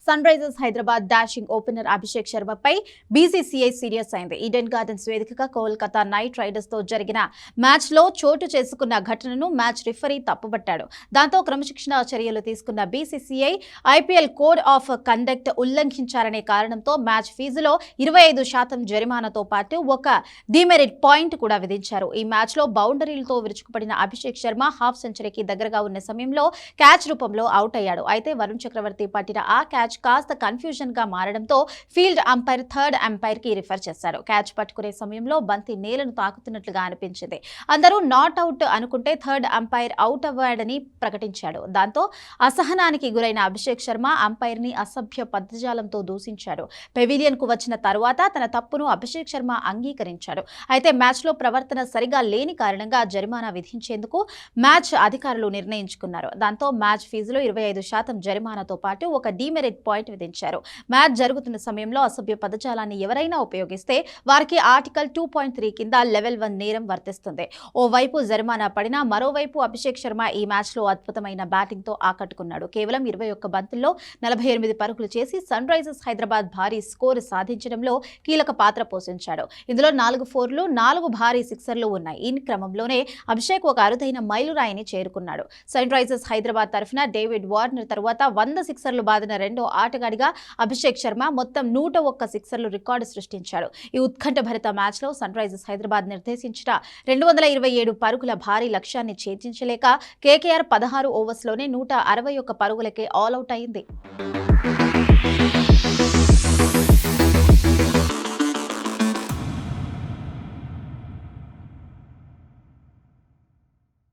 Sun risers Hyderabad dashing opener Abhishek శర్మపై BCCI serious అయింది. Eden Gardens వేదికగా కోల్కతా నైట్ రైడర్స్ తో జరిగిన మ్యాచ్ లో చోటు చేసుకున్న ఘటనను మ్యాచ్ రిఫరీ తప్పుపట్టాడు. దాంతో క్రమశిక్షణ చర్యలు తీసుకున్న BCCI IPL code of conduct ఉల్లంఘించారనే కారణంతో మ్యాచ్ ఫీజులో 25% జరిమానాతో పాటు ఒక డిమెరిట్ పాయింట్ కూడా విధించారు. ఈ మ్యాచ్ లో బౌండరీలతో విరుచుకుపడిన అభిషేక్ శర్మ హాఫ్ సెంచరీకి దగ్గరగా ఉన్న సమయంలో క్యాచ్ రూపంలో అవుట్ అయ్యాడు. అయితే వరుణ్ చక్రవర్తి పట్టిన ఆ క్యాచ్ కాస్త కన్ఫ్యూజన్ గా మారడంతో ఫీల్డ్ అంపైర్ థర్డ్ అంపైర్ కి రిఫర్ చేశారు. క్యాచ్ పట్టుకునే సమయంలో బంతి నేలను తాకుతున్నట్లుగా అనిపించింది. అందరూ నాట్ అవుట్ అనుకుంటే థర్డ్ అంపైర్ అవుట్ అవ్వాడని ప్రకటించాడు. దాంతో అసహనానికి గురైన అభిషేక్ శర్మ అంపైర్ ని అసభ్య పదజాలంతో దూషించాడు. పెవిలియన్ కు వచ్చిన తరువాత తన తప్పును అభిషేక్ శర్మ అంగీకరించాడు. అయితే మ్యాచ్ లో ప్రవర్తన సరిగా లేని కారణంగా జరిమానా విధించేందుకు మ్యాచ్ అధికారులు నిర్ణయించుకున్నారు. దాంతో మ్యాచ్ ఫీజులో 25% జరిమానాతో పాటు ఒక డిమెరిట్ పాయింట్ విధించారు. మ్యాచ్ జరుగుతున్న సమయంలో అసభ్య పదజాలాన్ని ఎవరైనా ఉపయోగిస్తే వారికి ఆర్టికల్ 2.3 కింద లెవెల్ 1 నేరం వర్తిస్తుంది. ఓవైపు జరిమానా పడినా మరోవైపు అభిషేక్ శర్మ ఈ మ్యాచ్ లో అద్భుతమైన బ్యాటింగ్ తో ఆకట్టుకున్నాడు. కేవలం 21 బంతుల్లో 48 పరుగులు చేసి సన్ రైజర్స్ హైదరాబాద్ భారీ స్కోరు సాధించడంలో కీలక పాత్ర పోషించాడు. ఇందులో 4 ఫోర్లు 4 భారీ సిక్సర్లు ఉన్నాయి. ఈ క్రమంలోనే అభిషేక్ ఒక అరుదైన మైలురాయిని చేరుకున్నాడు. సన్ రైజర్స్ హైదరాబాద్ తరఫున డేవిడ్ వార్నర్ తరువాత 100 సిక్సర్లు బాదిన రెండో ఆటగాడిగా అభిషేక్ శర్మ మొత్తం 101 సిక్సర్లు రికార్డు సృష్టించాడు. ఈ ఉత్కంఠభరిత మ్యాచ్ లో సన్ రైజర్స్ హైదరాబాద్ నిర్దేశించిన 227 పరుగుల భారీ లక్ష్యాన్ని ఛేదించలేక కేకేఆర్ 16 ఓవర్స్లోనే 161 పరుగులకే ఆల్అౌట్ అయింది.